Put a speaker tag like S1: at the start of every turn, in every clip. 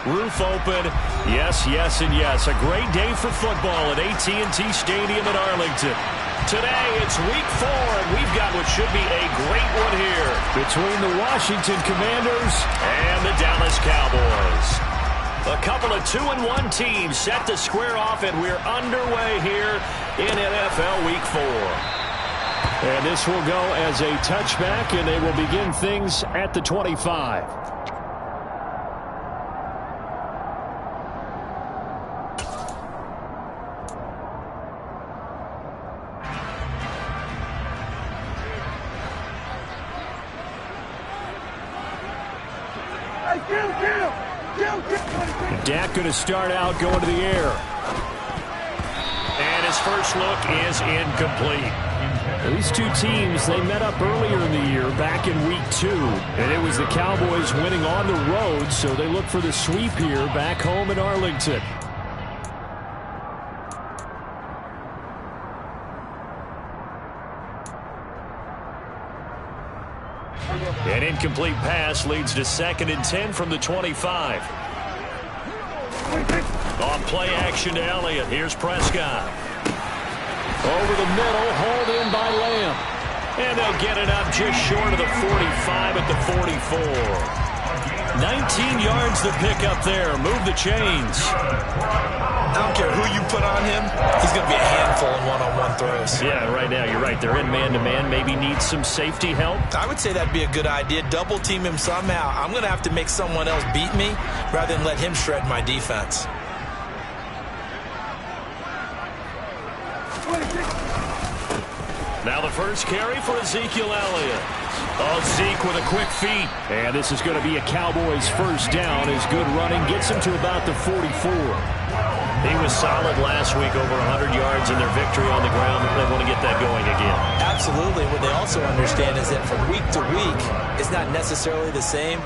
S1: roof open. Yes, yes, and yes. A great day for football at AT&T Stadium in Arlington. Today, it's week 4, and we've got what should be a great one here between the Washington Commanders and the Dallas Cowboys. A couple of 2-1 teams set to square off, and we're underway here in NFL Week 4. And this will go as a touchback, and they will begin things at the 25. Dak going to start out going to the air. And his first look is incomplete. These two teams, they met up earlier in the year, back in week 2. And it was the Cowboys winning on the road, so they look for the sweep here back home in Arlington. An incomplete pass leads to 2nd and 10 from the 25. On play action to Elliott. Here's Prescott. Over the middle, hauled in by Lamb. And they'll get it up just short of the 45 at the 44. 19 yards to pick up there. Move the chains.
S2: I don't care who you put on him. He's going to be a handful in one-on-one throws.
S1: Yeah, right now, you're right. They're in man-to-man. Maybe need some safety help.
S2: I would say that'd be a good idea. Double team him somehow. I'm going to have to make someone else beat me rather than let him shred my defense.
S1: Now the first carry for Ezekiel Elliott. Oh, Zeke with a quick feet. And this is going to be a Cowboys first down as good running gets him to about the 44. He was solid last week, over 100 yards in their victory on the ground. They want to get that going again.
S2: Absolutely. What they also understand is that from week to week, it's not necessarily the same,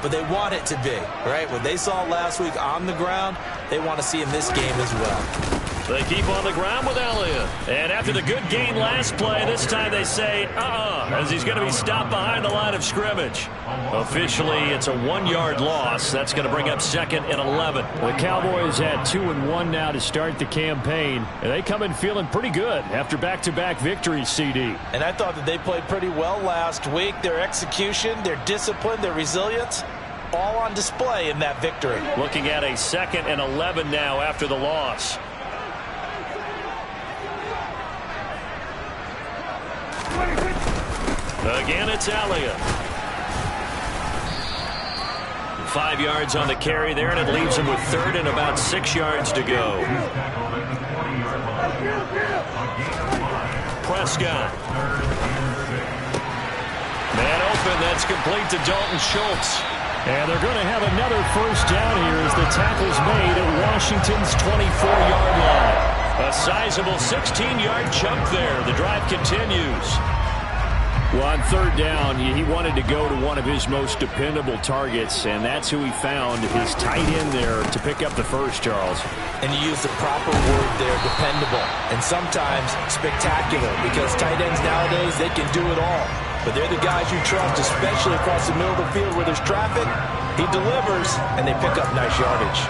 S2: but they want it to be, right? What they saw last week on the ground, they want to see in this game as well.
S1: They keep on the ground with Elliott. And after the good gain last play, this time they say, as he's going to be stopped behind the line of scrimmage. Officially, it's a 1-yard loss. That's going to bring up 2nd and 11. The Cowboys at 2-1 now to start the campaign. And they come in feeling pretty good after back-to-back victories, CD.
S2: And I thought that they played pretty well last week. Their execution, their discipline, their resilience, all on display in that victory.
S1: Looking at a 2nd and 11 now after the loss. Again, it's Elliott. 5 yards on the carry there, and it leaves him with 3rd and about 6 yards to go. Prescott. Man open, that's complete to Dalton Schultz. And they're going to have another first down here as the tackle's made at Washington's 24-yard line. A sizable 16-yard chunk there. The drive continues. Well, on 3rd down, he wanted to go to one of his most dependable targets, and that's who he found, his tight end there, to pick up the first, Charles.
S2: And you use the proper word there, dependable, and sometimes spectacular, because tight ends nowadays, they can do it all. But they're the guys you trust, especially across the middle of the field where there's traffic. He delivers, and they pick up nice yardage.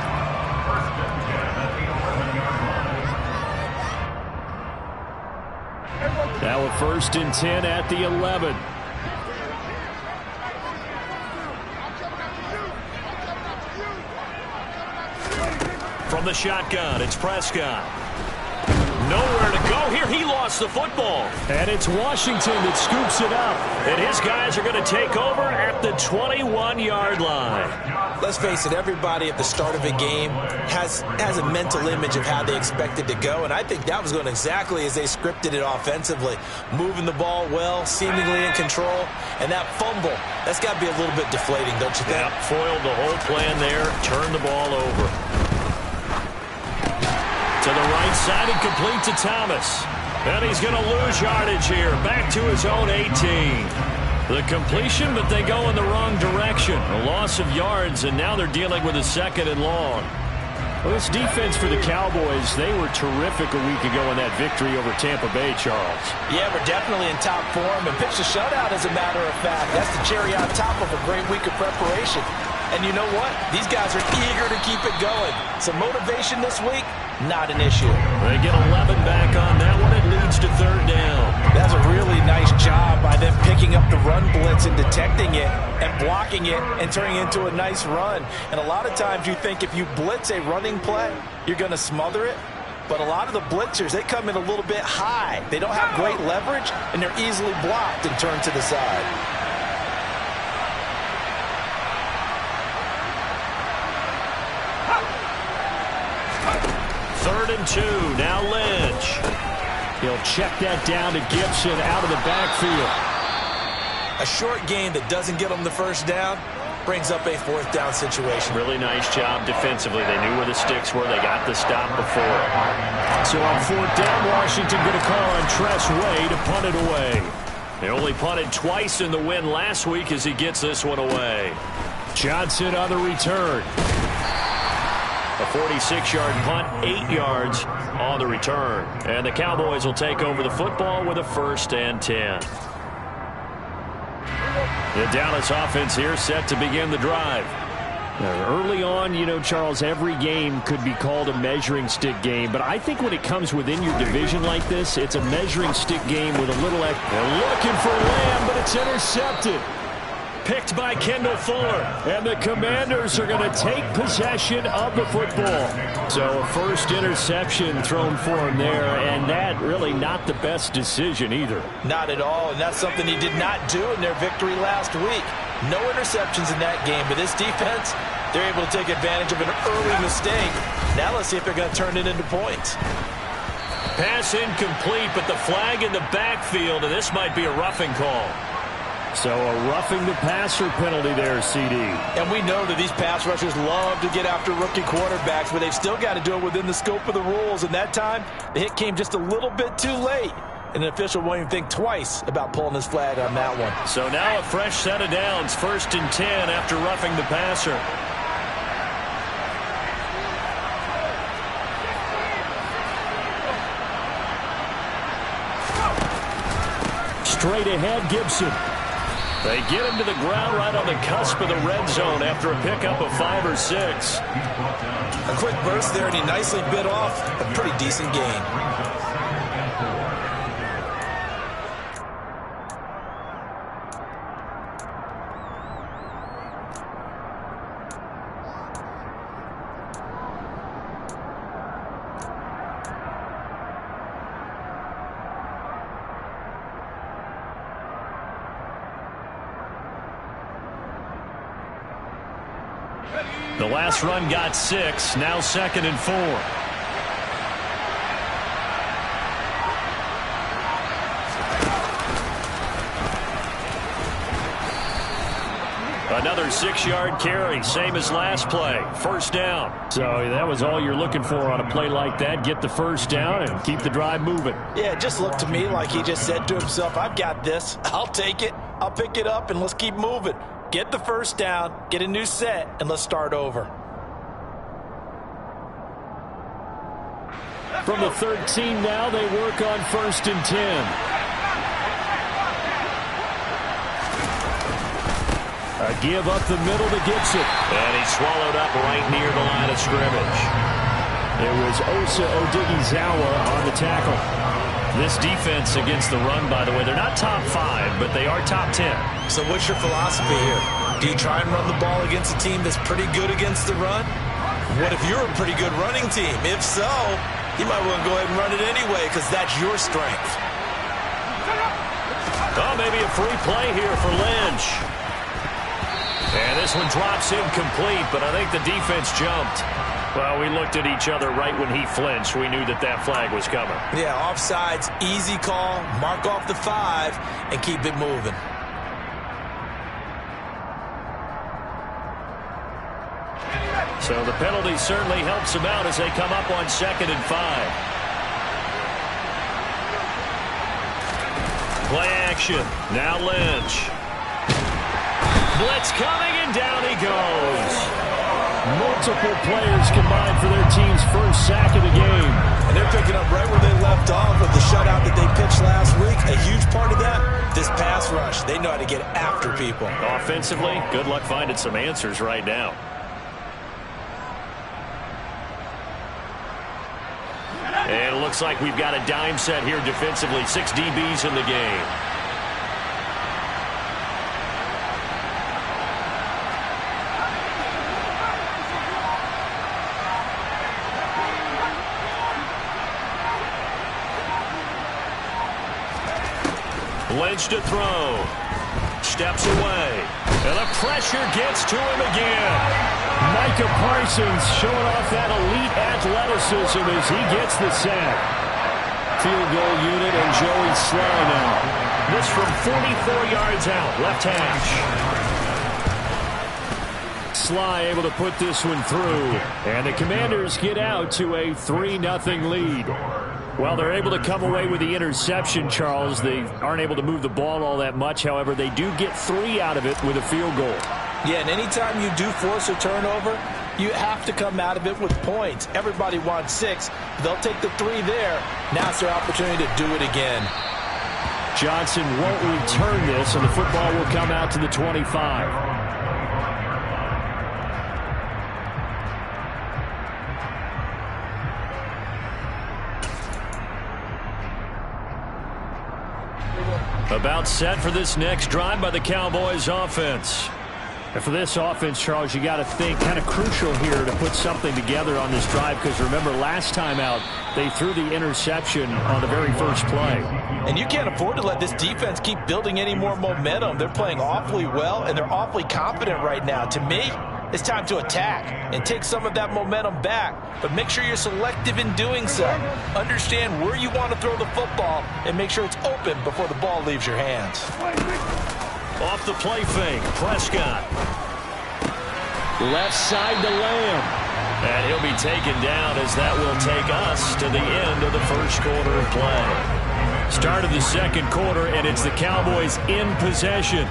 S1: Now a 1st and 10 at the 11. From the shotgun, it's Prescott. Nowhere to go here. He lost the football. And it's Washington that scoops it up. And his guys are going to take over at the 21-yard line.
S2: Let's face it, everybody at the start of a game has a mental image of how they expect it to go, and I think that was going exactly as they scripted it offensively. Moving the ball well, seemingly in control, and that fumble, that's got to be a little bit deflating, don't you think?
S1: Yeah, foiled the whole plan there, turned the ball over. To the right side and complete to Thomas. And he's going to lose yardage here, back to his own 18. The completion, but they go in the wrong direction. A loss of yards, and now they're dealing with a 2nd and long. Well, this defense for the Cowboys, they were terrific a week ago in that victory over Tampa Bay, Charles.
S2: Yeah, we're definitely in top form, and pitched a shutout, as a matter of fact. That's the cherry on top of a great week of preparation. And you know what? These guys are eager to keep it going. So motivation this week, not an issue.
S1: They get 11 back on that one. It leads to third down.
S2: That's a really nice job by them picking up the run blitz and detecting it and blocking it and turning it into a nice run. And a lot of times you think if you blitz a running play, you're going to smother it. But a lot of the blitzers, they come in a little bit high. They don't have great leverage, and they're easily blocked and turned to the side.
S1: Third and 2. Now Lynch. He'll check that down to Gibson out of the backfield.
S2: A short gain that doesn't get them the first down brings up a fourth down situation.
S1: Really nice job defensively. They knew where the sticks were. They got the stop before. So on fourth down, Washington going to call on Tress Way to punt it away. They only punted twice in the win last week as he gets this one away. Johnson on the return. A 46-yard punt, 8 yards on the return. And the Cowboys will take over the football with a 1st and 10. The Dallas offense here set to begin the drive. Now, early on, you know, Charles, every game could be called a measuring stick game. But I think when it comes within your division like this, it's a measuring stick game with a little extra. They're looking for Lamb, but it's intercepted. Picked by Kendall Fuller. And the Commanders are going to take possession of the football. So a first interception thrown for him there, and that really not the best decision either.
S2: Not at all, and that's something he did not do in their victory last week. No interceptions in that game, but this defense, they're able to take advantage of an early mistake. Now let's see if they're going to turn it into points.
S1: Pass incomplete, but the flag in the backfield, and this might be a roughing call. So a roughing the passer penalty there, CD.
S2: And we know that these pass rushers love to get after rookie quarterbacks, but they've still got to do it within the scope of the rules. And that time, the hit came just a little bit too late. And an official won't even think twice about pulling his flag on that one.
S1: So now a fresh set of downs, 1st and 10 after roughing the passer. Straight ahead, Gibson. They get him to the ground right on the cusp of the red zone after a pickup of 5 or 6.
S2: A quick burst there, and he nicely bit off a pretty decent gain.
S1: The last run got 6, now 2nd and 4. Another 6-yard carry, same as last play. 1st down. So that was all you're looking for on a play like that. Get the 1st down and keep the drive moving.
S2: Yeah, it just looked to me like he just said to himself, I've got this. I'll take it. I'll pick it up, and let's keep moving. Get the 1st down, get a new set, and let's start over.
S1: From the 13 now, they work on 1st and 10. A give up the middle to Gibson. And he's swallowed up right near the line of scrimmage. It was Osa Odighizuwa on the tackle. This defense against the run, by the way, they're not top 5, but they are top 10.
S2: So what's your philosophy here? Do you try and run the ball against a team that's pretty good against the run? What if you're a pretty good running team? If so, you might want to go ahead and run it anyway because that's your strength.
S1: Oh, maybe a free play here for Lynch. And this one drops incomplete, but I think the defense jumped. Well, we looked at each other right when he flinched. We knew that that flag was coming.
S2: Yeah, offsides, easy call, mark off the 5, and keep it moving.
S1: So the penalty certainly helps them out as they come up on 2nd and 5. Play action. Now Lynch. Blitz coming, and down he goes. Multiple players combined for their team's first sack of the game.
S2: And they're picking up right where they left off with the shutout that they pitched last week. A huge part of that, this pass rush. They know how to get after people.
S1: Offensively, good luck finding some answers right now. And it looks like we've got a dime set here defensively. 6 DBs in the game. Lynch to throw. Steps away. And the pressure gets to him again. Micah Parsons showing off that elite athleticism as he gets the sack. Field goal unit and Joey Sly now. This from 44 yards out. Left hash. Sly able to put this one through. And the Commanders get out to a 3-0 lead. Well, they're able to come away with the interception, Charles. They aren't able to move the ball all that much. However, they do get 3 out of it with a field goal.
S2: Yeah, and anytime you do force a turnover, you have to come out of it with points. Everybody wants 6. They'll take the 3 there. Now it's their opportunity to do it again.
S1: Johnson won't return this, and the football will come out to the 25. About set for this next drive by the Cowboys offense. And for this offense, Charles, you got to think kind of crucial here to put something together on this drive, because remember last time out they threw the interception on the very first play.
S2: And you can't afford to let this defense keep building any more momentum. They're playing awfully well, and they're awfully confident right now. To me, it's time to attack and take some of that momentum back. But make sure you're selective in doing so. Understand where you want to throw the football and make sure it's open before the ball leaves your hands.
S1: Off the play fake, Prescott. Left side to Lamb. And he'll be taken down as that will take us to the end of the first quarter of play. Start of the second quarter, and it's the Cowboys in possession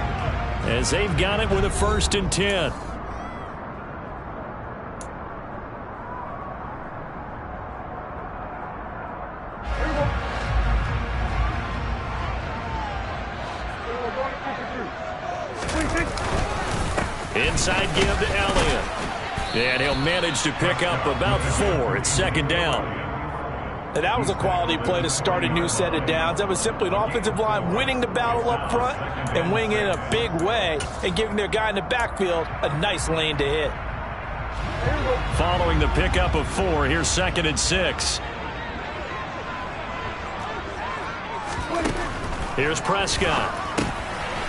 S1: as they've got it with a 1st and 10. Inside give to Elliott. And he'll manage to pick up about 4. It's 2nd down.
S2: And that was a quality play to start a new set of downs. That was simply an offensive line winning the battle up front and winning it in a big way and giving their guy in the backfield a nice lane to hit.
S1: Following the pickup of 4, here's 2nd and 6. Here's Prescott.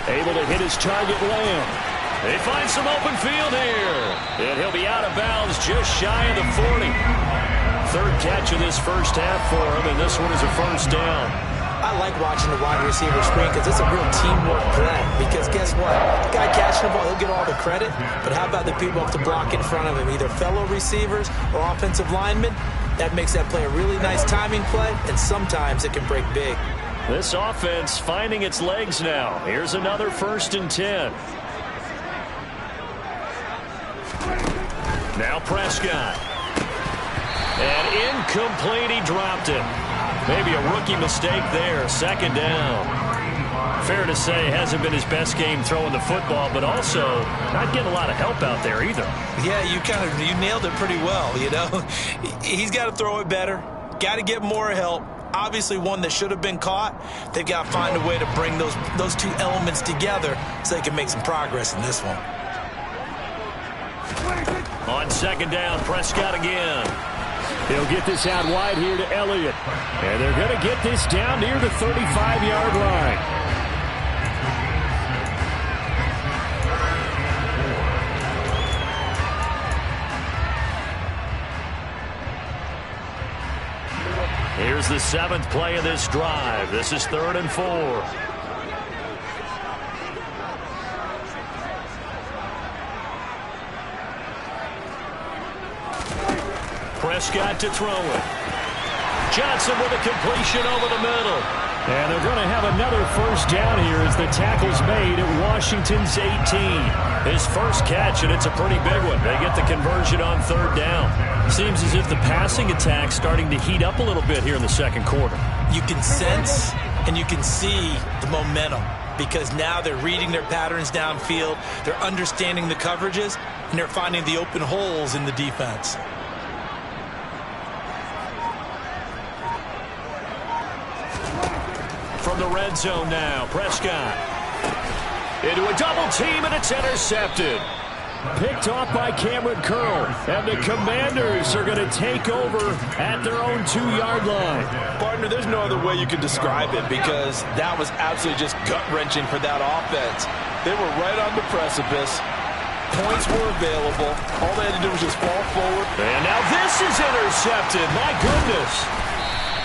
S1: Able to hit his target, Lamb. They find some open field here. And he'll be out of bounds just shy of the 40. 3rd catch of this first half for him, and this one is a 1st down.
S2: I like watching the wide receiver screen because it's a real teamwork play. Because guess what? The guy catching the ball, he'll get all the credit. But how about the people up to block in front of him, either fellow receivers or offensive linemen? That makes that play a really nice timing play, and sometimes it can break big.
S1: This offense finding its legs now. Here's another 1st and 10. Now Prescott. And incomplete, he dropped it. Maybe a rookie mistake there. 2nd down. Fair to say, hasn't been his best game throwing the football, but also not getting a lot of help out there either.
S2: Yeah, you nailed it pretty well, you know. He's got to throw it better. Got to get more help. Obviously one that should have been caught. They've got to find a way to bring those 2 elements together so they can make some progress in this one.
S1: On 2nd down, Prescott again. He'll get this out wide here to Elliott. And they're going to get this down near the 35-yard line. Here's the 7th play of this drive. This is 3rd and 4. Prescott to throw it. Johnson with a completion over the middle. And they're going to have another first down here as the tackle's made at Washington's 18. His first catch, and it's a pretty big one. They get the conversion on third down. Seems as if the passing attack's starting to heat up a little bit here in the second quarter.
S2: You can sense and you can see the momentum because now they're reading their patterns downfield, they're understanding the coverages, and they're finding the open holes in the defense.
S1: From the red zone now, Prescott. Into a double team, and it's intercepted. Picked off by Cameron Curl. And the Commanders are going to take over at their own 2-yard line.
S2: Partner, there's no other way you could describe it because that was absolutely just gut-wrenching for that offense. They were right on the precipice. Points were available. All they had to do was just fall forward.
S1: And now this is intercepted. My goodness.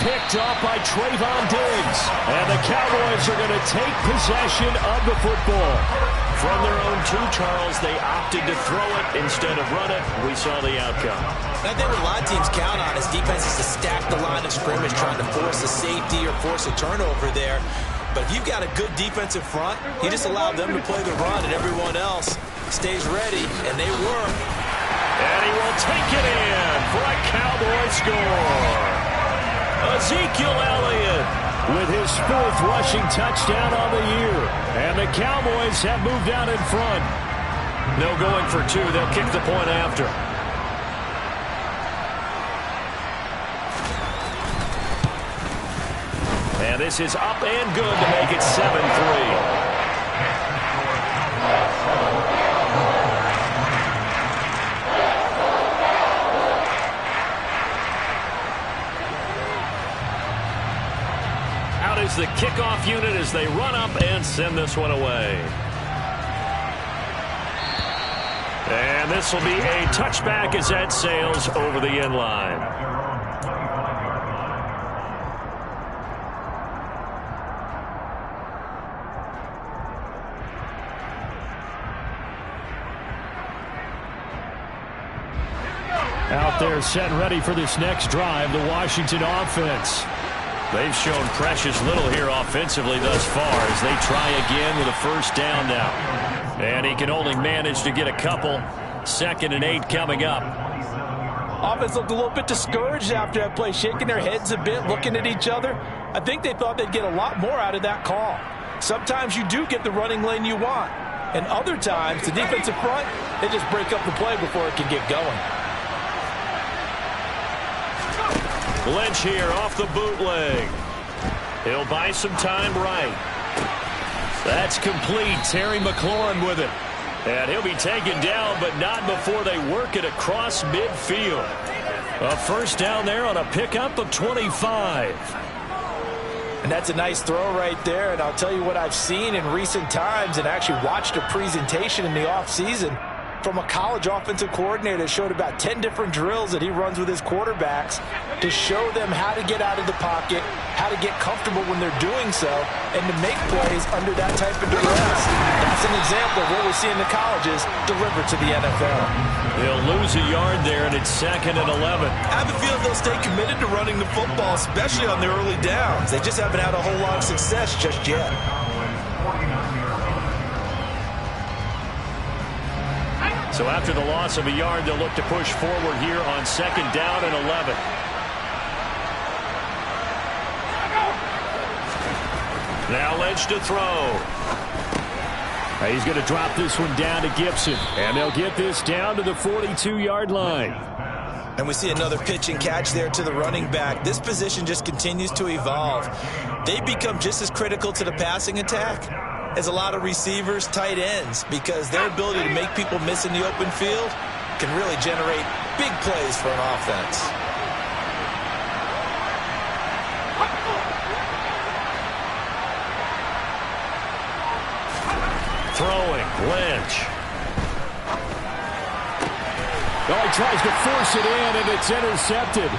S1: Picked off by Trayvon Diggs. And the Cowboys are going to take possession of the football. From their own 2, Charles, they opted to throw it instead of run it. We saw the outcome.
S2: I think what a lot of teams count on is defenses to stack the line of scrimmage, trying to force a safety or force a turnover there. But if you've got a good defensive front, you just allow them to play the run and everyone else stays ready, and they were.
S1: And he will take it in for a Cowboy score. Ezekiel Elliott with his 4th rushing touchdown on the year. And the Cowboys have moved out in front. No going for 2. They'll kick the point after. And this is up and good to make it 7-3. Is the kickoff unit as they run up and send this one away. And this will be a touchback as that sails over the end line. Out there set and ready for this next drive, the Washington offense. They've shown precious little here offensively thus far as they try again with a first down now. And he can only manage to get a couple. 2nd and 8 coming up.
S2: Offense looked a little bit discouraged after that play, shaking their heads a bit, looking at each other. I think they thought they'd get a lot more out of that call. Sometimes you do get the running lane you want. And other times, the defensive front, they just break up the play before it can get going.
S1: Lynch here off the bootleg. He'll buy some time right. That's complete. Terry McLaurin with it. And he'll be taken down, but not before they work it across midfield. A first down there on a pickup of 25.
S2: And that's a nice throw right there. And I'll tell you what I've seen in recent times and actually watched a presentation in the offseason from a college offensive coordinator that showed about 10 different drills that he runs with his quarterbacks to show them how to get out of the pocket, how to get comfortable when they're doing so, and to make plays under that type of duress. That's an example of what we see in the colleges delivered to the NFL.
S1: They'll lose a yard there, and it's 2nd and 11.
S2: I have a feeling they'll stay committed to running the football, especially on their early downs. They just haven't had a whole lot of success just yet.
S1: So after the loss of a yard, they'll look to push forward here on 2nd down and 11. Now Lynch to throw. He's going to drop this one down to Gibson. And they'll get this down to the 42-yard line.
S2: And we see another pitch and catch there to the running back. This position just continues to evolve. They become just as critical to the passing attack as a lot of receivers, tight ends, because their ability to make people miss in the open field can really generate big plays for an offense.
S1: Throwing, Lynch. Oh, he tries to force it in, and it's intercepted.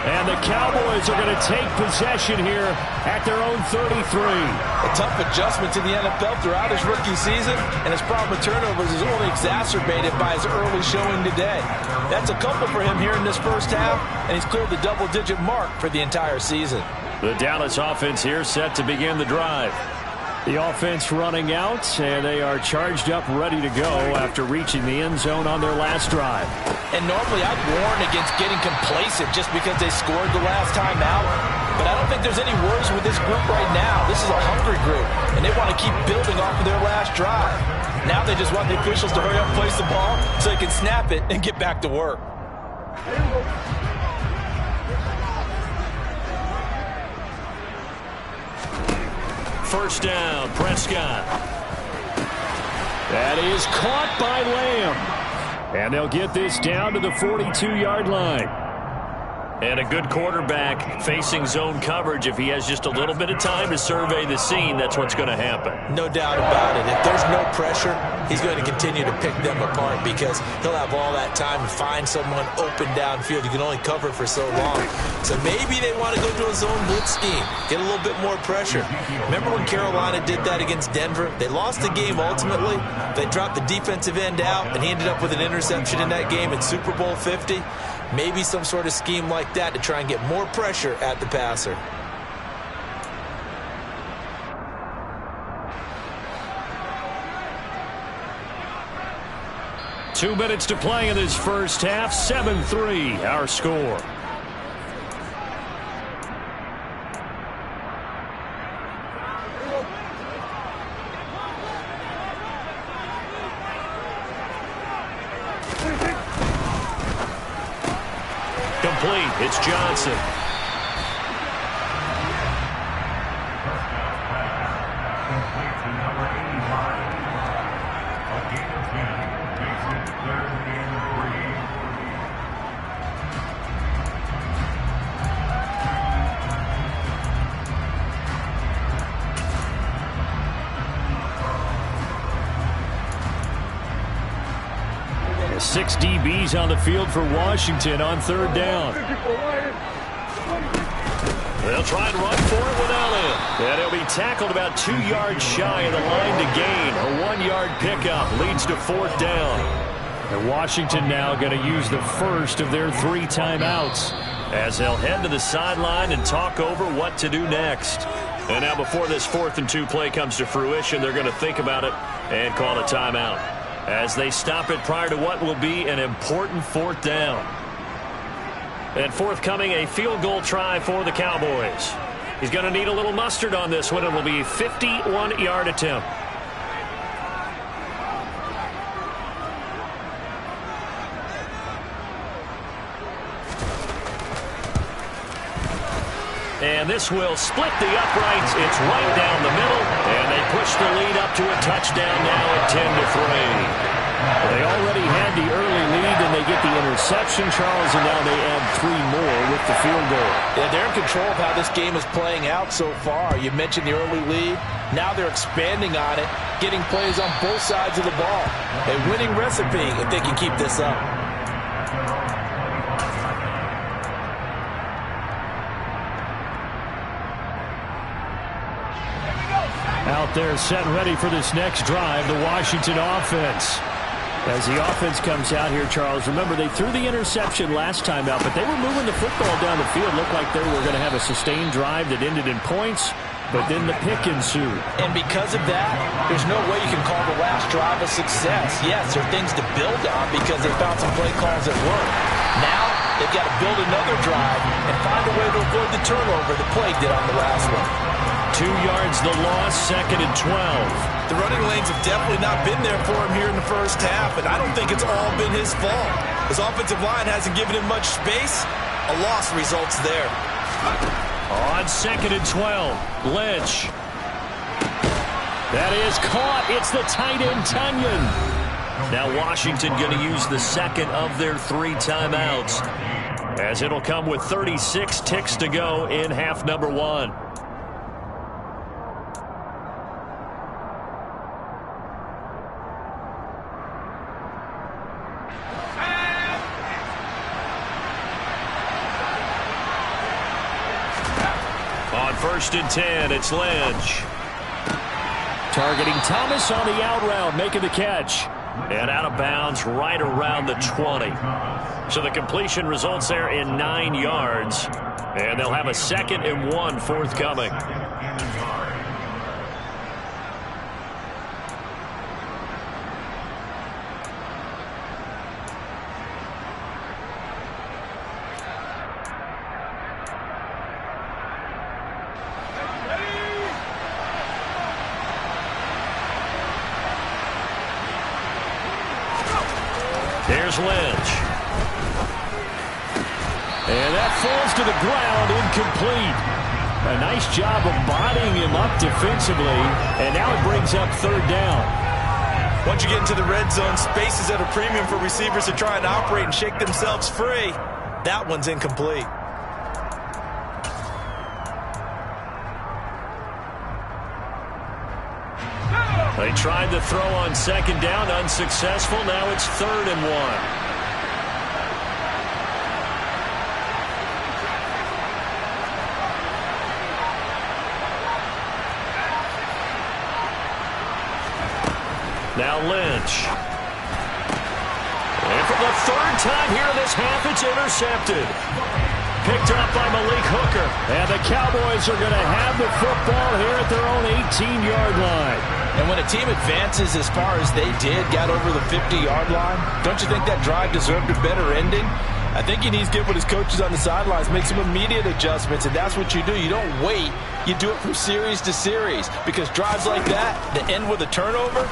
S1: And the Cowboys are going to take possession here at their own 33.
S2: A tough adjustment to the NFL throughout his rookie season, and his problem with turnovers is only exacerbated by his early showing today. That's a couple for him here in this first half, and he's cleared the double-digit mark for the entire season.
S1: The Dallas offense here set to begin the drive. The offense running out, and they are charged up, ready to go after reaching the end zone on their last drive.
S2: And normally I'd warn against getting complacent just because they scored the last time out. But I don't think there's any worries with this group right now. This is a hungry group, and they want to keep building off of their last drive. Now they just want the officials to hurry up and place the ball so they can snap it and get back to work.
S1: First down, Prescott. That is caught by Lamb. And they'll get this down to the 42-yard line. And a good quarterback facing zone coverage. If he has just a little bit of time to survey the scene, that's what's going to happen.
S2: No doubt about it. If there's no pressure, he's going to continue to pick them apart because he'll have all that time to find someone open downfield. You can only cover for so long. So maybe they want to go to a zone blitz scheme, get a little bit more pressure. Remember when Carolina did that against Denver? They lost the game ultimately. They dropped the defensive end out, and he ended up with an interception in that game in Super Bowl 50. Maybe some sort of scheme like that to try and get more pressure at the passer.
S1: Two minutes to play in this first half. 7-3, our score. Complete. It's Johnson. Six DBs on the field for Washington on third down. They'll try and run for it without him. And he'll be tackled about 2 yards shy of the line to gain. A 1-yard pickup leads to fourth down. And Washington now going to use the first of their 3 timeouts as they'll head to the sideline and talk over what to do next. And now before this 4th and 2 play comes to fruition, they're going to think about it and call a timeout as they stop it prior to what will be an important fourth down. And forthcoming, a field goal try for the Cowboys. He's going to need a little mustard on this one. It will be a 51-yard attempt. And this will split the uprights. It's right down the middle. And they push the lead up to a touchdown now at 10-3. They already had the early lead, and they get the interception, Charles, and now they add 3 more with the field goal.
S2: Yeah, they're in control of how this game is playing out so far. You mentioned the early lead. Now they're expanding on it, getting plays on both sides of the ball. A winning recipe if they can keep this up.
S1: Out there set and ready for this next drive, the Washington offense. As the offense comes out here, Charles, remember they threw the interception last time out, but they were moving the football down the field. Looked like they were going to have a sustained drive that ended in points, but then the pick ensued.
S2: And because of that, there's no way you can call the last drive a success. Yes, there are things to build on because they found some play calls that work. Now, they've got to build another drive and find a way to avoid the turnover the play did on the last one.
S1: 2 yards the loss, 2nd and 12.
S2: The running lanes have definitely not been there for him here in the first half, and I don't think it's all been his fault. His offensive line hasn't given him much space. A loss results there.
S1: On 2nd and 12, Lynch. That is caught. It's the tight end, Tunyon. Now Washington going to use the second of their 3 timeouts, as it'll come with 36 ticks to go in half number 1. On 1st and 10, it's Lynch. Targeting Thomas on the out route, making the catch. And out of bounds right around the 20. So the completion results there in 9 yards. And they'll have a 2nd and 1 forthcoming. Here's Lynch. And that falls to the ground, incomplete. A nice job of bodying him up defensively, and now it brings up 3rd down.
S2: Once you get into the red zone, space is at a premium for receivers to try and operate and shake themselves free. That one's incomplete.
S1: They tried to throw on 2nd down, unsuccessful. Now it's 3rd and 1. Now Lynch. And for the 3rd time here in this half, it's intercepted. Picked up by Malik Hooker. And the Cowboys are going to have the football here at their own 18-yard line.
S2: And when a team advances as far as they did, got over the 50-yard line, don't you think that drive deserved a better ending? I think he needs to get with his coaches on the sidelines, make some immediate adjustments, and that's what you do. You don't wait. You do it from series to series, because drives like that end with a turnover,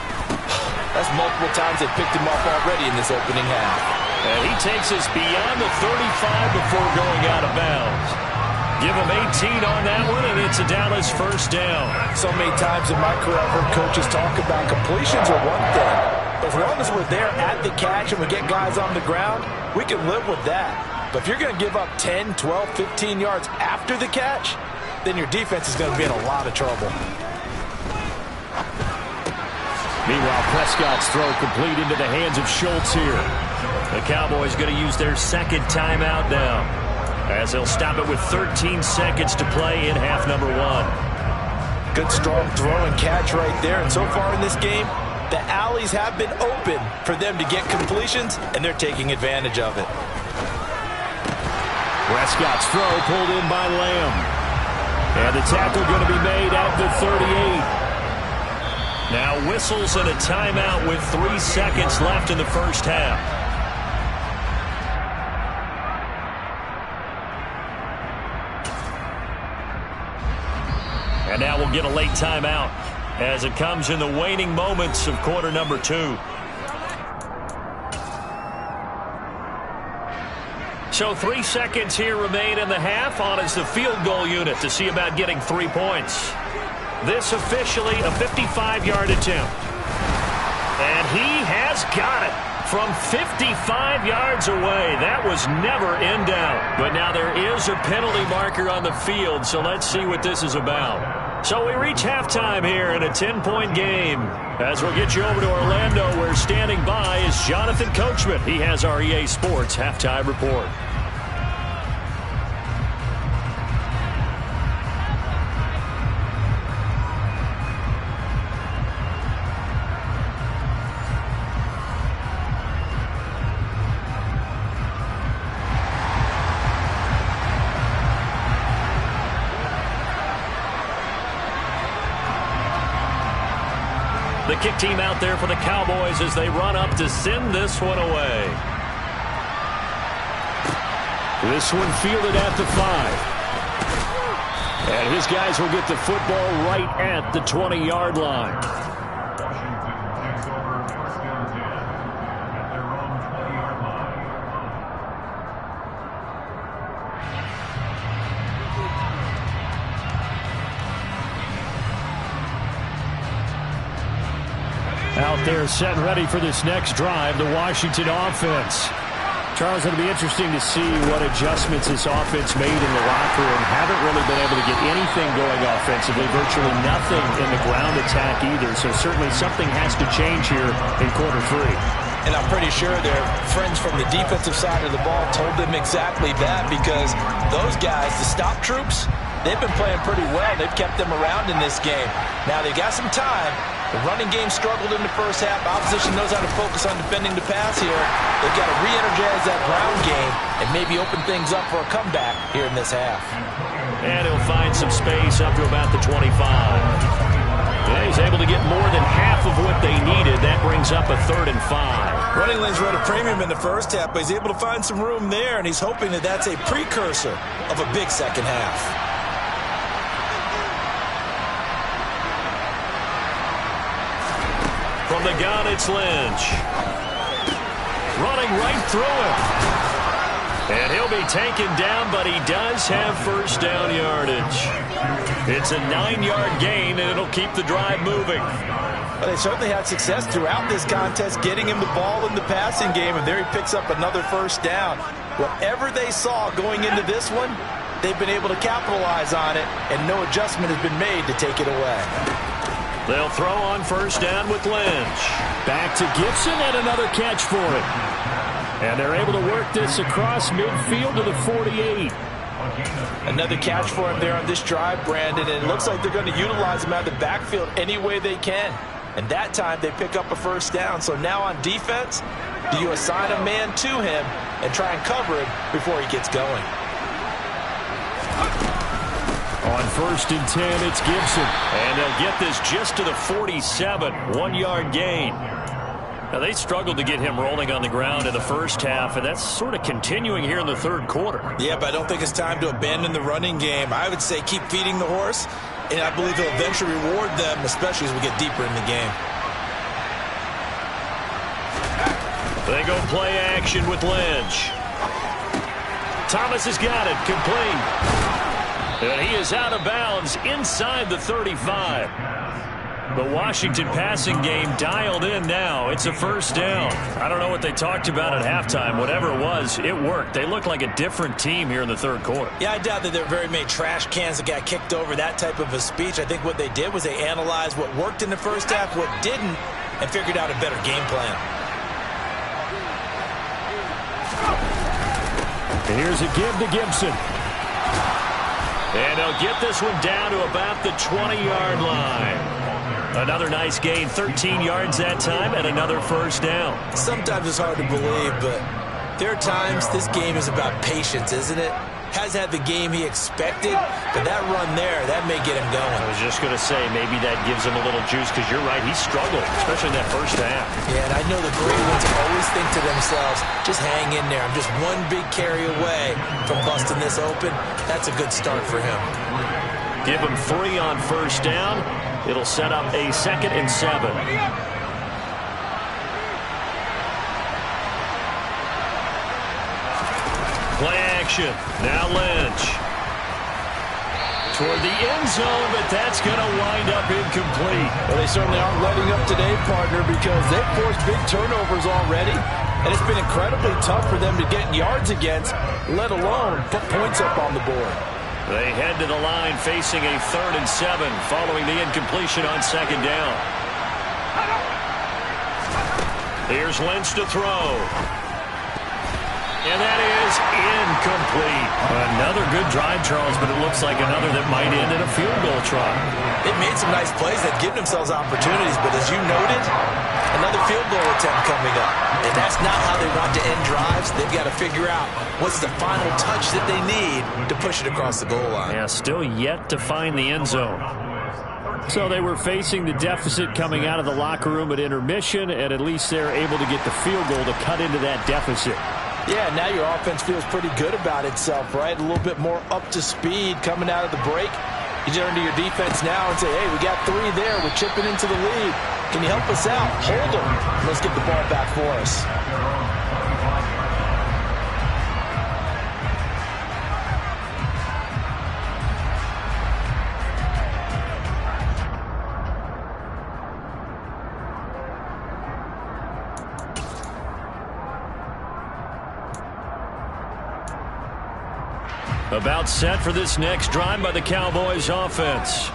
S2: that's multiple times they picked him off already in this opening half.
S1: And he takes us beyond the 35 before going out of bounds. Give him 18 on that one, and it's a Dallas 1st down.
S2: So many times in my career, I've heard coaches talk about completions are one thing. But as long as we're there at the catch and we get guys on the ground, we can live with that. But if you're going to give up 10, 12, 15 yards after the catch, then your defense is going to be in a lot of trouble.
S1: Meanwhile, Prescott's throw complete into the hands of Schultz here. The Cowboys going to use their 2nd timeout now, as they'll stop it with 13 seconds to play in half number 1.
S2: Good strong throw and catch right there. And so far in this game, the alleys have been open for them to get completions, and they're taking advantage of it.
S1: Prescott's throw pulled in by Lamb. And the tackle going to be made at the 38. Now whistles and a timeout with 3 seconds left in the 1st half. And now we'll get a late timeout as it comes in the waning moments of quarter number 2. So 3 seconds here remain in the half. On is the field goal unit to see about getting 3 points. This officially a 55-yard attempt. And he has got it from 55 yards away. That was never in doubt. But now there is a penalty marker on the field, so let's see what this is about. So we reach halftime here in a 10-point game. As we'll get you over to Orlando, where standing by is Jonathan Coachman. He has our EA Sports halftime report. The kick team out there for the Cowboys as they run up to send this one away. This one fielded at the 5. And his guys will get the football right at the 20-yard line. Out there set and ready for this next drive, the Washington offense. Charles, it'll be interesting to see what adjustments this offense made in the locker room. Haven't really been able to get anything going offensively, virtually nothing in the ground attack either. So certainly something has to change here in quarter 3.
S2: And I'm pretty sure their friends from the defensive side of the ball told them exactly that, because those guys, the stop troops, they've been playing pretty well. They've kept them around in this game. Now they got some time. The running game struggled in the first half. Opposition knows how to focus on defending the pass here. They've got to re-energize that ground game and and maybe open things up for a comeback here in this half.
S1: And he'll find some space up to about the 25. Yeah, he's able to get more than half of what they needed. That brings up a 3rd and 5.
S2: Running lanes run a premium in the first half, but he's able to find some room there, and he's hoping that that's a precursor of a big second half.
S1: From the gun, it's Lynch. Running right through him. And he'll be taken down, but he does have first down yardage. It's a 9-yard gain, and it'll keep the drive moving.
S2: But they certainly had success throughout this contest, getting him the ball in the passing game, and there he picks up another first down. Whatever they saw going into this one, they've been able to capitalize on it, and no adjustment has been made to take it away.
S1: They'll throw on first down with Lynch. Back to Gibson, and another catch for him. And they're able to work this across midfield to the 48.
S2: Another catch for him there on this drive, Brandon, and it looks like they're going to utilize him out of the backfield any way they can. And that time they pick up a first down. So now on defense, do you assign a man to him and try and cover him before he gets going?
S1: On 1st and 10, it's Gibson. And they'll get this just to the 47, 1-yard gain. Now, they struggled to get him rolling on the ground in the first half, and that's sort of continuing here in the third quarter.
S2: Yeah, but I don't think it's time to abandon the running game. I would say keep feeding the horse, and I believe he'll eventually reward them, especially as we get deeper in the game.
S1: They go play action with Lynch. Thomas has got it, complete. And he is out of bounds inside the 35. The Washington passing game dialed in now. It's a first down. I don't know what they talked about at halftime. Whatever it was, it worked. They look like a different team here in the third quarter.
S2: Yeah, I doubt that there were very many trash cans that got kicked over, that type of a speech. I think what they did was they analyzed what worked in the first half, what didn't, and figured out a better game plan.
S1: Here's a give to Gibson. And they'll get this one down to about the 20-yard line. Another nice gain, 13 yards that time, and another first down.
S2: Sometimes it's hard to believe, but there are times this game is about patience, isn't it? Has had the game he expected, but that run there, that may get him going.
S1: I was just going to say, maybe that gives him a little juice, because you're right, he struggled, especially in that first half. Yeah, and I know the great ones always think to themselves, just hang in there. I'm just one big carry away from busting this open. That's a good start for him. Give him 3 on first down. It'll set up a 2nd and 7. Play action. Now Lynch. Toward the end zone, but that's going to wind up incomplete.
S2: Well, they certainly aren't letting up today, partner, because they've forced big turnovers already. And it's been incredibly tough for them to get yards against, let alone put points up on the board.
S1: They head to the line facing a 3rd and 7 following the incompletion on 2nd down. Here's Lynch to throw. And that is incomplete. Another good drive, Charles, but it looks like another that might end in a field goal try.
S2: They've made some nice plays. They've given themselves opportunities, but as you noted, another field goal attempt coming up. And that's not how they want to end drives. They've got to figure out what's the final touch that they need to push it across the goal line.
S1: Yeah, still yet to find the end zone. So they were facing the deficit coming out of the locker room at intermission, and at least they're able to get the field goal to cut into that deficit.
S2: Yeah, now your offense feels pretty good about itself, right? A little bit more up to speed coming out of the break. You turn to your defense now and say, hey, we got 3 there. We're chipping into the lead. Can you help us out? Hold them. Let's get the ball back for us.
S1: About set for this next drive by the Cowboys offense.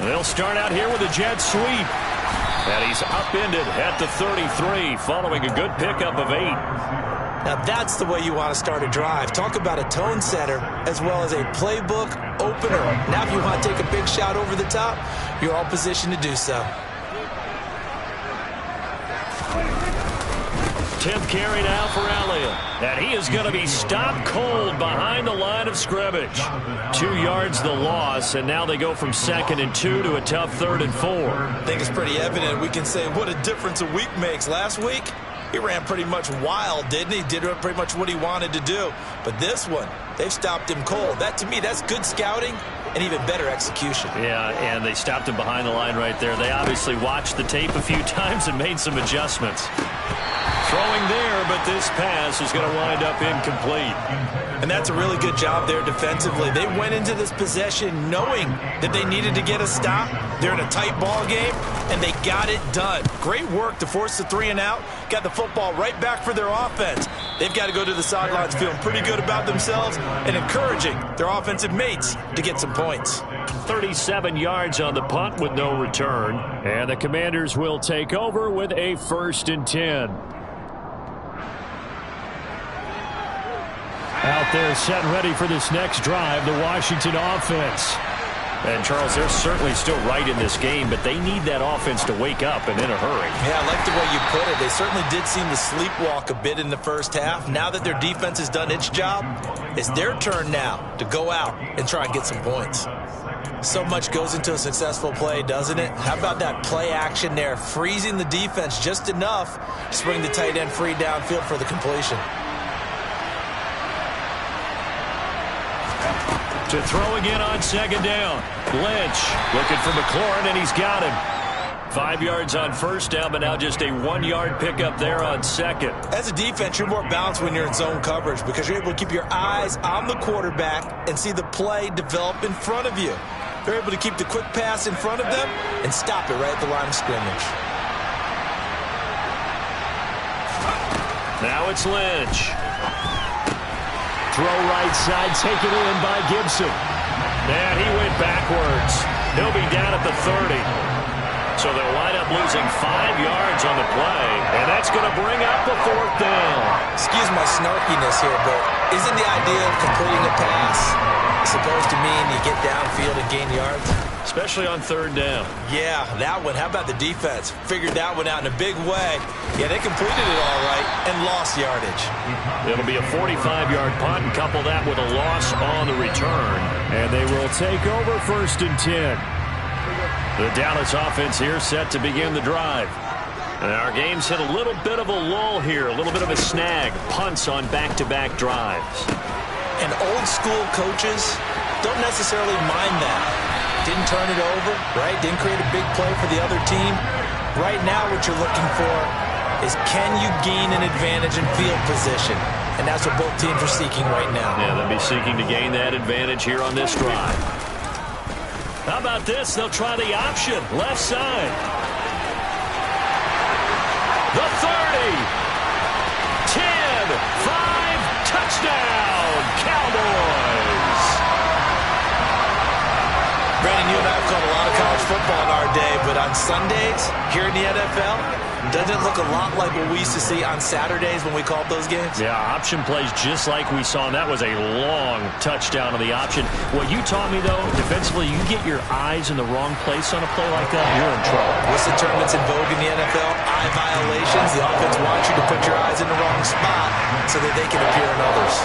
S1: They'll start out here with a jet sweep. And he's upended at the 33 following a good pickup of 8.
S2: Now that's the way you want to start a drive. Talk about a tone setter as well as a playbook opener. Now if you want to take a big shot over the top, you're all positioned to do so.
S1: 10th carry now for Elliott. And he is going to be stopped cold behind the line of scrimmage. 2 yards the loss, and now they go from 2nd and 2 to a tough 3rd and 4.
S2: I think it's pretty evident. We can say what a difference a week makes. Last week, he ran pretty much wild, didn't he? Did pretty much what he wanted to do. But this one, they've stopped him cold. That, to me, that's good scouting and even better execution.
S1: Yeah, and they stopped him behind the line right there. They obviously watched the tape a few times and made some adjustments. Throwing there, but this pass is going to wind up incomplete.
S2: And that's a really good job there defensively. They went into this possession knowing that they needed to get a stop. They're in a tight ball game, and they got it done. Great work to force the 3 and out. Got the football right back for their offense. They've got to go to the sidelines feeling pretty good about themselves and encouraging their offensive mates to get some points.
S1: 37 yards on the punt with no return. And the Commanders will take over with a 1st and 10. Out there set and ready for this next drive, the Washington offense. And, Charles, they're certainly still right in this game, but they need that offense to wake up and in a hurry.
S2: Yeah, I like the way you put it. They certainly did seem to sleepwalk a bit in the first half. Now that their defense has done its job, it's their turn now to go out and try and get some points. So much goes into a successful play, doesn't it? How about that play action there, freezing the defense just enough to bring the tight end free downfield for the completion.
S1: To throw again on 2nd down. Lynch looking for McLaurin, and he's got him. 5 yards on 1st down, but now just a 1-yard pickup there on 2nd.
S2: As a defense, you're more balanced when you're in zone coverage because you're able to keep your eyes on the quarterback and see the play develop in front of you. They're able to keep the quick pass in front of them and stop it right at the line of scrimmage.
S1: Now it's Lynch. Throw right side, taken in by Gibson. And he went backwards. He'll be down at the 30. So they'll wind up losing 5 yards on the play. And that's going to bring up the 4th down.
S2: Excuse my snarkiness here, but isn't the idea of completing a pass supposed to mean you get downfield and gain yards?
S1: Especially on 3rd down.
S2: Yeah, that one. How about the defense? Figured that one out in a big way. Yeah, they completed it all right and lost yardage.
S1: It'll be a 45-yard punt and couple that with a loss on the return. And they will take over 1st and 10. The Dallas offense here set to begin the drive. And our game's hit a little bit of a lull here, a little bit of a snag. Punts on back-to-back drives.
S2: And old school coaches don't necessarily mind that. Didn't turn it over, right? Didn't create a big play for the other team. Right now what you're looking for is can you gain an advantage in field position? And that's what both teams are seeking right now.
S1: Yeah, they'll be seeking to gain that advantage here on this drive. How about this? They'll try the option. Left side. The 30. 10. 5. Touchdown. Cowboys.
S2: Brandon, you and I have caught a lot of college football in our day, but on Sundays, here in the NFL, doesn't it look a lot like what we used to see on Saturdays when we called those games?
S1: Yeah, option plays just like we saw, and that was a long touchdown on the option. What you taught me, though, defensively, you get your eyes in the wrong place on a play like that, you're in trouble.
S2: What's the term that's in vogue in the NFL? Eye violations. The offense wants you to put your eyes in the wrong spot so that they can appear in others.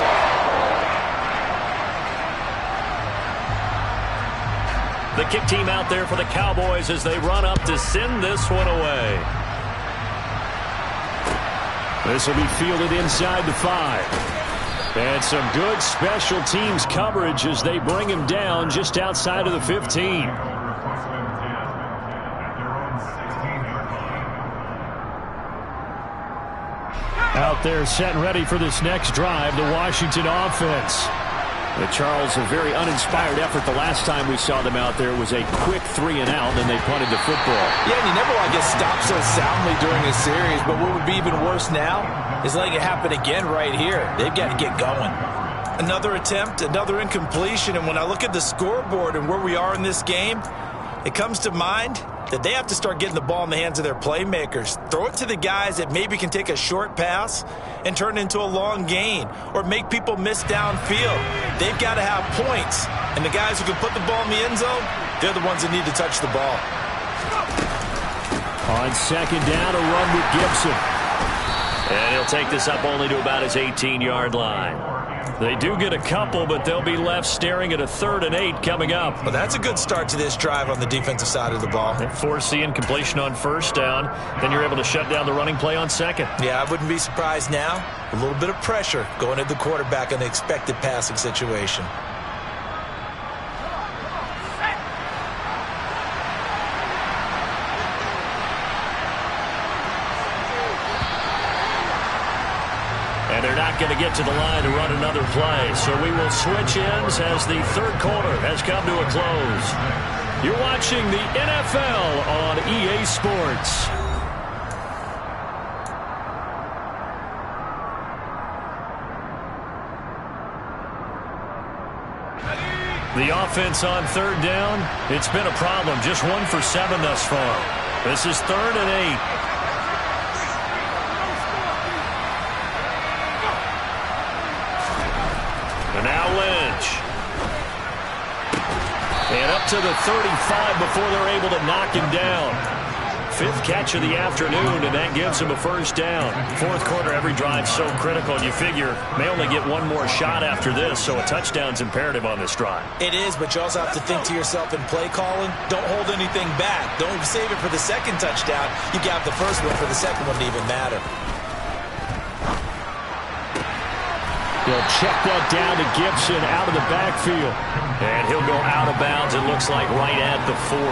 S1: The kick team out there for the Cowboys as they run up to send this one away. This will be fielded inside the 5. And some good special teams coverage as they bring him down just outside of the 15. Out there set and ready for this next drive, the Washington offense. Charles, a very uninspired effort the last time we saw them out there. It was a quick 3 and out, and they punted the football.
S2: Yeah, and you never want to get stopped so soundly during a series, but what would be even worse now is letting it happen again right here. They've got to get going. Another attempt, another incompletion, and when I look at the scoreboard and where we are in this game, it comes to mind that they have to start getting the ball in the hands of their playmakers. Throw it to the guys that maybe can take a short pass and turn it into a long gain or make people miss downfield. They've got to have points. And the guys who can put the ball in the end zone, they're the ones that need to touch the ball.
S1: On 2nd down, a run with Gibson. And he'll take this up only to about his 18-yard line. They do get a couple, but they'll be left staring at a 3rd and 8 coming up.
S2: Well, that's a good start to this drive on the defensive side of the ball.
S1: Force the incompletion on 1st down. Then you're able to shut down the running play on 2nd.
S2: Yeah, I wouldn't be surprised now. A little bit of pressure going at the quarterback in the expected passing situation.
S1: And they're not going to get to the line to run another play. So we will switch ends as the 3rd quarter has come to a close. You're watching the NFL on EA Sports. The offense on 3rd down, it's been a problem. Just 1 for 7 thus far. This is 3rd and 8. And now Lynch. And up to the 35 before they're able to knock him down. 5th catch of the afternoon, and that gives him a 1st down. 4th quarter, every drive so critical, and you figure may only get one more shot after this, so a touchdown's imperative on this drive.
S2: It is, but you also have to think to yourself in play calling, don't hold anything back. Don't save it for the 2nd touchdown. You got the 1st one for the 2nd one to even matter.
S1: He'll check that down to Gibson out of the backfield. And he'll go out of bounds, it looks like, right at the 40.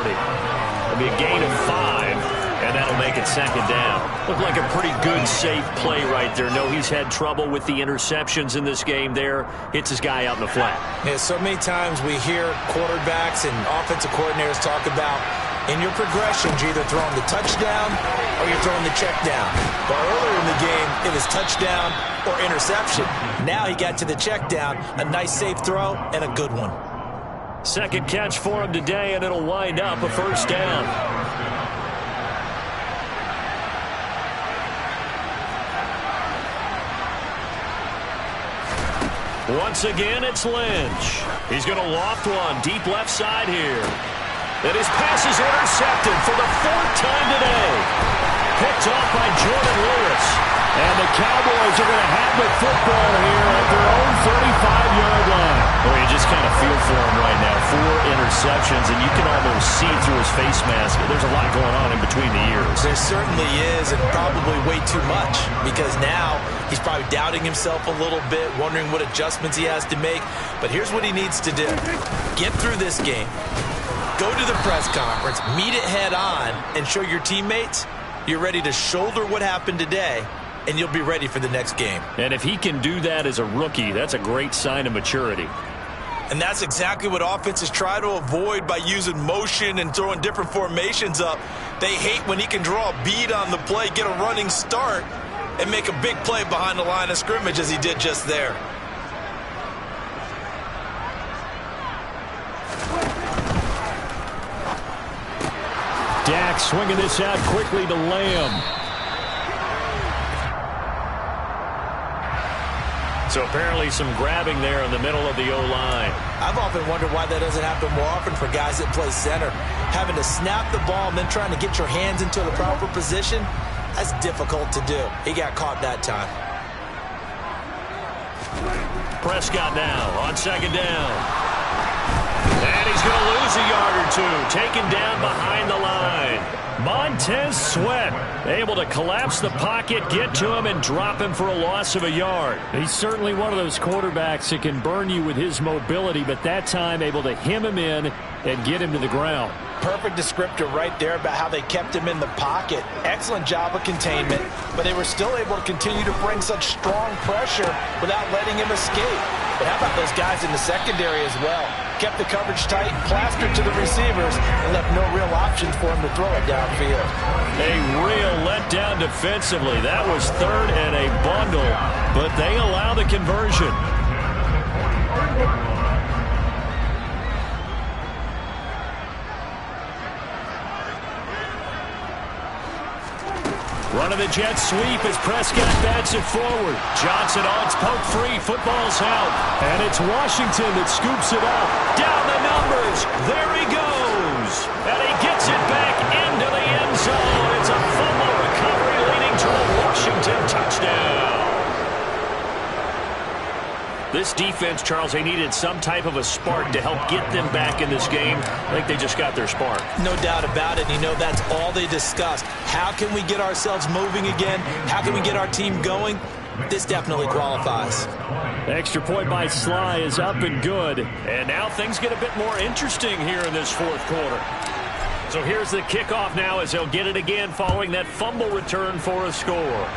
S1: It'll be a gain of 5, and that'll make it 2nd down. Looked like a pretty good, safe play right there. No, he's had trouble with the interceptions in this game there. Hits his guy out in the flat.
S2: Yeah, so many times we hear quarterbacks and offensive coordinators talk about in your progressions, you're either throwing the touchdown or you're throwing the check down. But earlier in the game, it was touchdown or interception. Now he got to the check down, a nice safe throw, and a good one.
S1: 2nd catch for him today, and it'll wind up a 1st down. Once again, it's Lynch. He's going to loft one deep left side here. And his pass is intercepted for the 4th time today. Picked off by Jordan Lewis. And the Cowboys are going to have the football here at their own 35-yard line. Well, you just kind of feel for him right now. 4 interceptions, and you can almost see through his face mask. There's a lot going on in between the ears.
S2: There certainly is, and probably way too much, because now he's probably doubting himself a little bit, wondering what adjustments he has to make. But here's what he needs to do. Get through this game. Go to the press conference, meet it head on, and show your teammates you're ready to shoulder what happened today, and you'll be ready for the next game.
S1: And if he can do that as a rookie, that's a great sign of maturity.
S2: And that's exactly what offenses try to avoid by using motion and throwing different formations up. They hate when he can draw a bead on the play, get a running start, and make a big play behind the line of scrimmage as he did just there.
S1: Dak swinging this out quickly to Lamb. So apparently some grabbing there in the middle of the O-line.
S2: I've often wondered why that doesn't happen more often for guys that play center. Having to snap the ball and then trying to get your hands into the proper position, that's difficult to do. He got caught that time.
S1: Prescott now on 2nd down. And he's going to lose a yard or 2. Taken down behind the line. Montez Sweat able to collapse the pocket, get to him, and drop him for a loss of a yard. He's certainly one of those quarterbacks that can burn you with his mobility, but that time able to hem him in and get him to the ground.
S2: Perfect descriptor right there about how they kept him in the pocket. Excellent job of containment, but they were still able to continue to bring such strong pressure without letting him escape. But how about those guys in the secondary as well? Kept the coverage tight, plastered to the receivers, and left no real options for him to throw it downfield.
S1: A real letdown defensively. That was 3rd and a bundle, but they allow the conversion. Running the jet sweep as Prescott bats it forward. Johnson on its poke free. Football's out. And it's Washington that scoops it up. Down the numbers. There he goes. And he gets it back into the end zone. It's a fumble recovery leading to a Washington touchdown. This defense, Charles, they needed some type of a spark to help get them back in this game. I think they just got their spark.
S2: No doubt about it. You know, that's all they discussed. How can we get ourselves moving again? How can we get our team going? This definitely qualifies.
S1: Extra point by Sly is up and good. And now things get a bit more interesting here in this fourth quarter. So here's the kickoff now as they'll get it again following that fumble return for a score.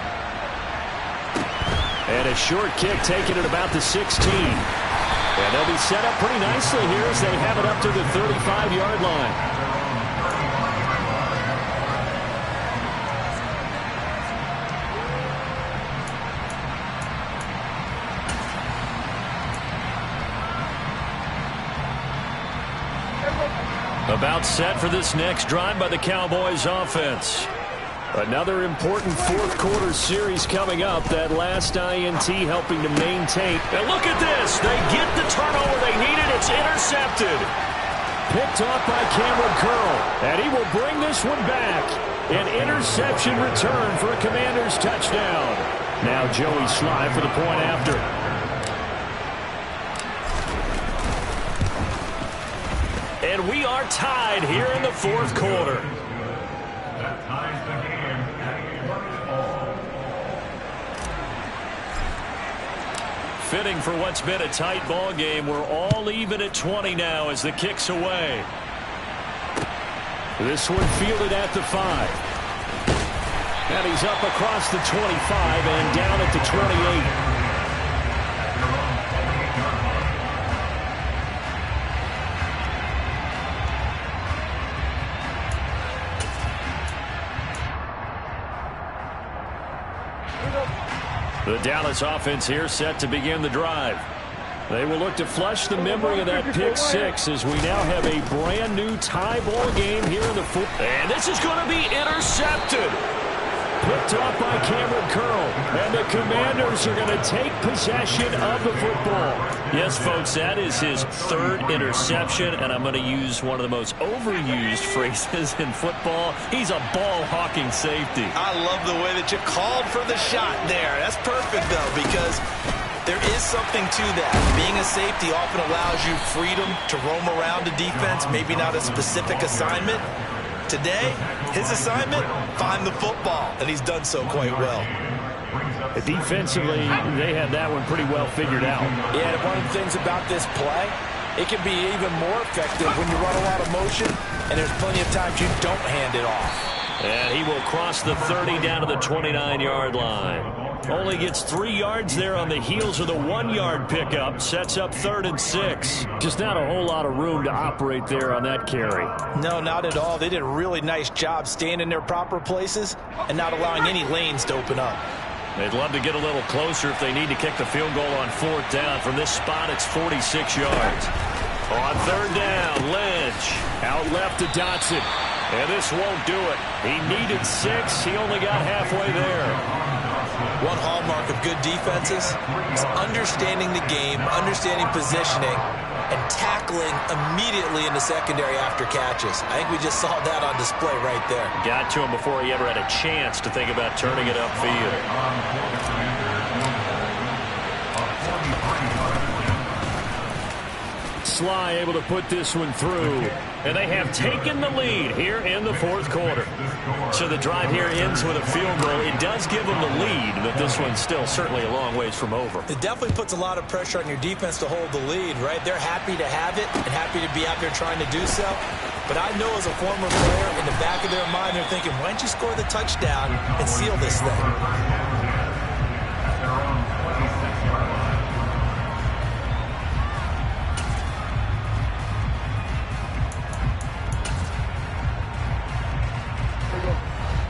S1: And a short kick taken at about the 16. And they'll be set up pretty nicely here as they have it up to the 35-yard line. About set for this next drive by the Cowboys offense. Another important fourth quarter series coming up. That last INT helping to maintain. And look at this. They get the turnover they needed. It's intercepted. Picked off by Cameron Curl. And he will bring this one back. An interception return for a Commanders touchdown. Now Joey Sly for the point after. And we are tied here in the fourth quarter. That ties the game at 24. Fitting for what's been a tight ball game. We're all even at 20 now as the kick's away. This one fielded at the 5. And he's up across the 25 and down at the 28. The Dallas offense here set to begin the drive. They will look to flush the memory of that pick six as we now have a brand new tie ball game here in the fourth. And this is going to be intercepted. Picked off by Cameron Curl. And the Commanders are going to take possession of the football. Yes, folks, that is his third interception. And I'm going to use one of the most overused phrases in football. He's a ball-hawking safety.
S2: I love the way that you called for the shot there. That's perfect, though, because there is something to that. Being a safety often allows you freedom to roam around a defense, maybe not a specific assignment. Today, his assignment, find the football, and he's done so quite well.
S1: Defensively, they had that one pretty well figured out.
S2: Yeah, and one of the things about this play, it can be even more effective when you run a lot of motion, and there's plenty of times you don't hand it off.
S1: And he will cross the 30 down to the 29-yard line. Only gets 3 yards there on the heels of the 1-yard pickup. Sets up 3rd and 6. Just not a whole lot of room to operate there on that carry.
S2: No, not at all. They did a really nice job staying in their proper places and not allowing any lanes to open up.
S1: They'd love to get a little closer if they need to kick the field goal on 4th down. From this spot, it's 46 yards. On 3rd down, Lynch. Out left to Dotson. And this won't do it. He needed 6. He only got halfway there.
S2: One hallmark of good defenses is understanding the game, understanding positioning, and tackling immediately in the secondary after catches. I think we just saw that on display right there.
S1: Got to him before he ever had a chance to think about turning it upfield. Sly able to put this one through. And they have taken the lead here in the fourth quarter. So the drive here ends with a field goal. It does give them the lead, but this one's still certainly a long ways from over.
S2: It definitely puts a lot of pressure on your defense to hold the lead, right? They're happy to have it and happy to be out there trying to do so. But I know as a former player, in the back of their mind, they're thinking, why don't you score the touchdown and seal this thing?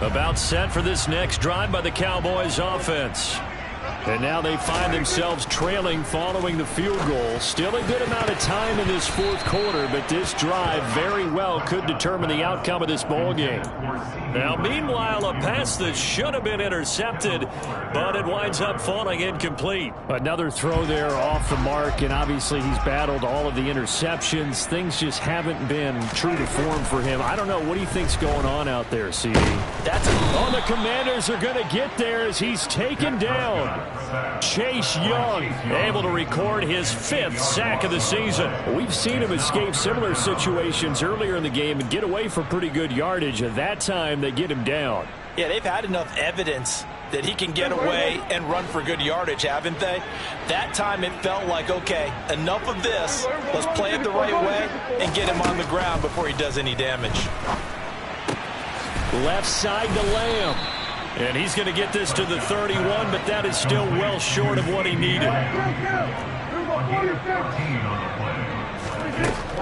S1: About set for this next drive by the Cowboys offense. And now they find themselves trailing following the field goal. Still a good amount of time in this fourth quarter, but this drive very well could determine the outcome of this ball game. Now, meanwhile, a pass that should have been intercepted, but it winds up falling incomplete. Another throw there off the mark, and obviously he's battled all of the interceptions. Things just haven't been true to form for him. I don't know. What do you think's going on out there, CD?
S2: That's
S1: the Commanders are going to get there as he's taken down. Chase Young able to record his 5th sack of the season. We've seen him escape similar situations earlier in the game and get away for pretty good yardage. At that time, they get him down.
S2: Yeah, they've had enough evidence that he can get away and run for good yardage, haven't they? That time it felt like, okay, enough of this. Let's play it the right way and get him on the ground before he does any damage.
S1: Left side to Lamb. And he's going to get this to the 31, but that is still well short of what he needed.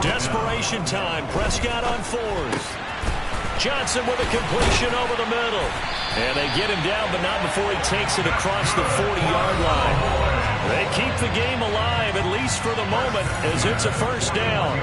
S1: Desperation time. Prescott on 4th. Johnson with a completion over the middle. And they get him down, but not before he takes it across the 40-yard line. They keep the game alive, at least for the moment, as it's a first down.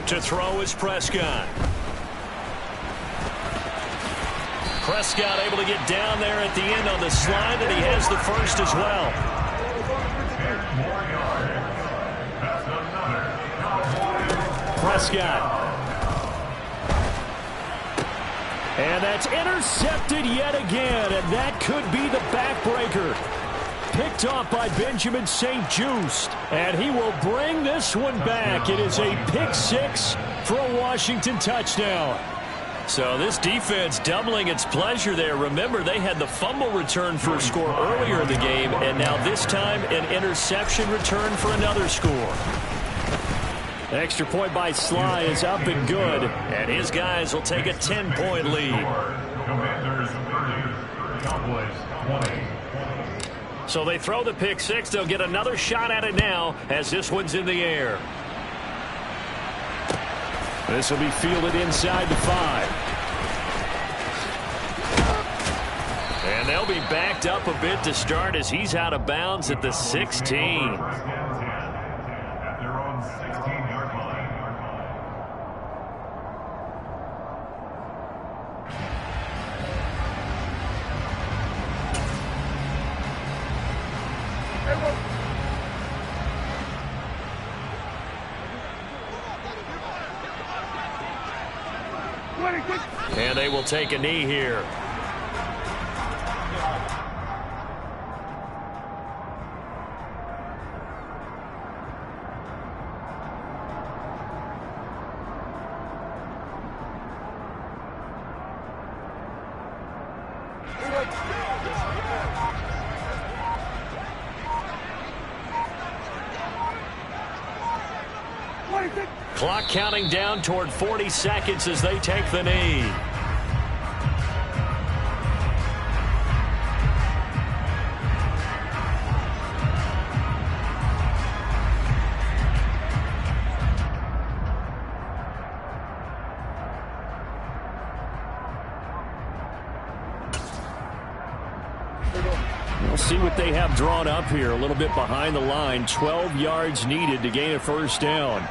S1: To throw is Prescott. Prescott able to get down there at the end on the slide, and he has the first as well. Prescott. And that's intercepted yet again, and that could be the backbreaker. Picked off by Benjamin St-Juste, and he will bring this one back. It is a pick 6 for a Washington touchdown. So this defense doubling its pleasure there. Remember, they had the fumble return for a score earlier in the game, and now this time an interception return for another score. Extra point by Sly is up and good, and his guys will take a 10-point lead. So they throw the pick 6. They'll get another shot at it now as this one's in the air. This will be fielded inside the 5. And they'll be backed up a bit to start as he's out of bounds at the 16. And they will take a knee here. Clock counting down toward 40 seconds as they take the knee. We'll see what they have drawn up here. A little bit behind the line. 12 yards needed to gain a first down.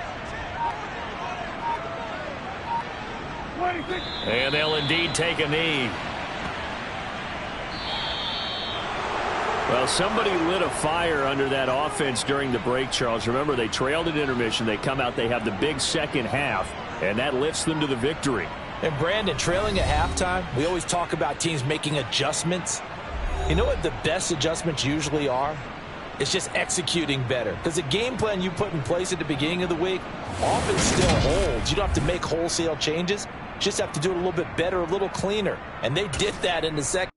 S1: And they'll indeed take a knee. Well, somebody lit a fire under that offense during the break, Charles. Remember, they trailed at intermission. They come out, they have the big second half, and that lifts them to the victory.
S2: And, Brandon, trailing at halftime, we always talk about teams making adjustments. You know what the best adjustments usually are? It's just executing better. Because the game plan you put in place at the beginning of the week often still holds. You don't have to make wholesale changes. Just have to do it a little bit better, a little cleaner. And they did that in the second.